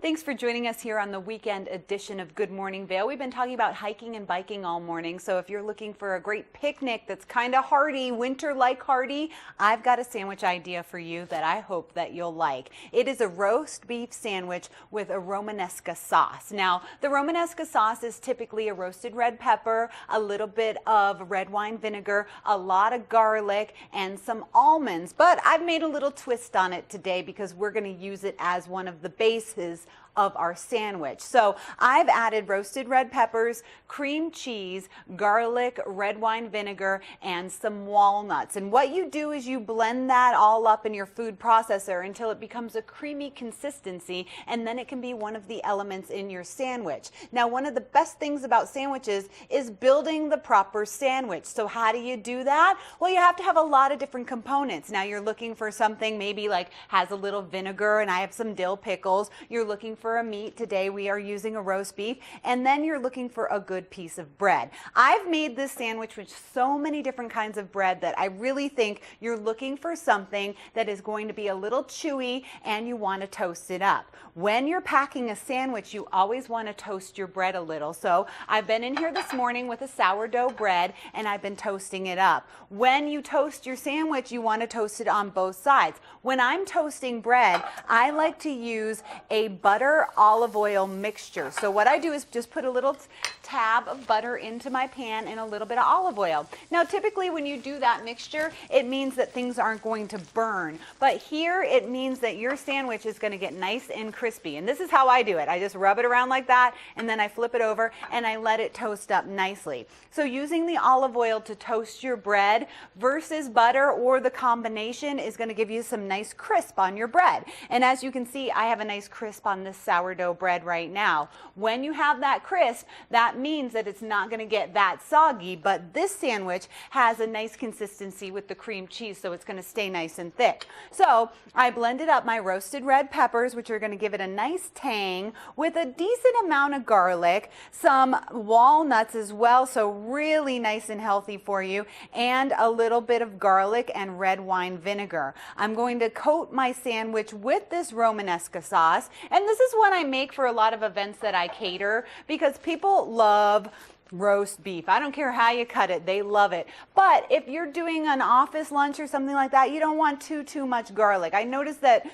Thanks for joining us here on the weekend edition of Good Morning Vail. We've been talking about hiking and biking all morning, so if you're looking for a great picnic that's kind of hearty, winter-like hearty, I've got a sandwich idea for you that I hope that you'll like. It is a roast beef sandwich with a Romanesca sauce. Now, the Romanesca sauce is typically a roasted red pepper, a little bit of red wine vinegar, a lot of garlic, and some almonds, but I've made a little twist on it today because we're going to use it as one of the bases of our sandwich. So I've added roasted red peppers, cream cheese, garlic, red wine vinegar, and some walnuts. And what you do is you blend that all up in your food processor until it becomes a creamy consistency, and then it can be one of the elements in your sandwich. Now, one of the best things about sandwiches is building the proper sandwich. So how do you do that? Well, you have to have a lot of different components. Now, you're looking for something maybe like has a little vinegar, and I have some dill pickles. You're looking for a meat. Today we are using a roast beef, and then you're looking for a good piece of bread. I've made this sandwich with so many different kinds of bread that I really think you're looking for something that is going to be a little chewy and you want to toast it up. When you're packing a sandwich, you always want to toast your bread a little. So I've been in here this morning with a sourdough bread and I've been toasting it up. When you toast your sandwich, you want to toast it on both sides. When I'm toasting bread, I like to use a butter olive oil mixture. So what I do is just put a little tab of butter into my pan and a little bit of olive oil. Now, typically when you do that mixture, it means that things aren't going to burn. But here it means that your sandwich is going to get nice and crispy. And this is how I do it. I just rub it around like that, and then I flip it over and I let it toast up nicely. So using the olive oil to toast your bread versus butter or the combination is going to give you some nice crisp on your bread. And as you can see, I have a nice crisp on this sourdough bread right now. When you have that crisp, that means that it's not going to get that soggy, but this sandwich has a nice consistency with the cream cheese, so it's going to stay nice and thick. So I blended up my roasted red peppers, which are going to give it a nice tang, with a decent amount of garlic, some walnuts as well, so really nice and healthy for you, and a little bit of garlic and red wine vinegar. I'm going to coat my sandwich with this Romanesca sauce, and this is one I make for a lot of events that I cater because people love roast beef. I don't care how you cut it, they love it. But if you're doing an office lunch or something like that, you don't want too much garlic. I noticed that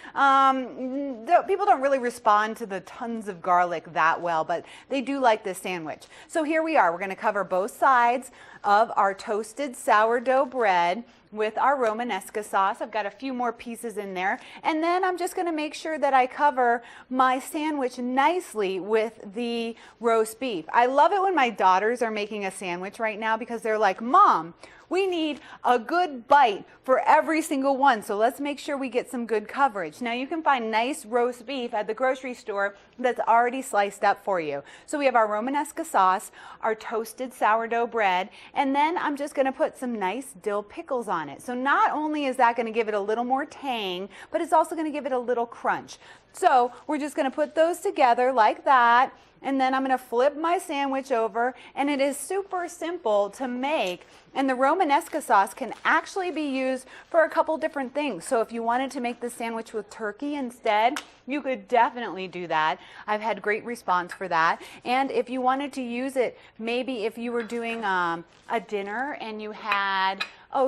people don't really respond to the tons of garlic that well, but they do like this sandwich. So here we are. We're going to cover both sides of our toasted sourdough bread with our Romanesca sauce. I've got a few more pieces in there, and then I'm just going to make sure that I cover my sandwich nicely with the roast beef. I love it when my daughters are making a sandwich right now because they're like, Mom, we need a good bite for every single one, so let's make sure we get some good coverage. Now, you can find nice roast beef at the grocery store that's already sliced up for you. So we have our Romanesca sauce, our toasted sourdough bread, and then I'm just going to put some nice dill pickles on it. So not only is that going to give it a little more tang, but it's also going to give it a little crunch. So we're just going to put those together like that, and then I'm going to flip my sandwich over, and it is super simple to make. And the Romanesca sauce can actually be used for a couple different things. So if you wanted to make the sandwich with turkey instead, you could definitely do that. I've had great response for that. And if you wanted to use it, maybe if you were doing a dinner and you had,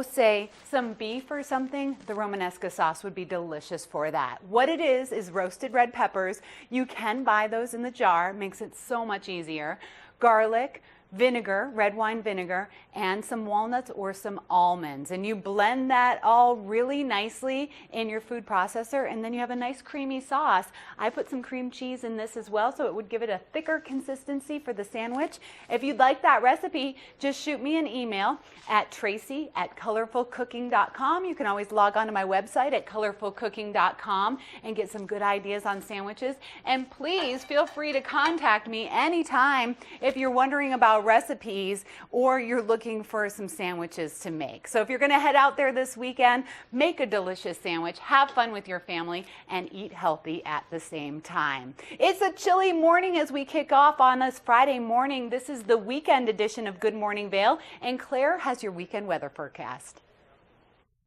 say some beef or something, the Romanesca sauce would be delicious for that. What it is roasted red peppers. You can buy those in the jar. It makes it so much easier. Garlic, vinegar, red wine vinegar, and some walnuts or some almonds. And you blend that all really nicely in your food processor, and then you have a nice creamy sauce. I put some cream cheese in this as well, so it would give it a thicker consistency for the sandwich. If you'd like that recipe, just shoot me an email at tracy@colorfulcooking.com. You can always log on to my website at colorfulcooking.com and get some good ideas on sandwiches. And please feel free to contact me anytime if you're wondering about recipes or you're looking for some sandwiches to make. So if you're going to head out there this weekend, make a delicious sandwich, have fun with your family, and eat healthy at the same time. It's a chilly morning as we kick off on this Friday morning. This is the weekend edition of Good Morning Vail, and Claire has your weekend weather forecast.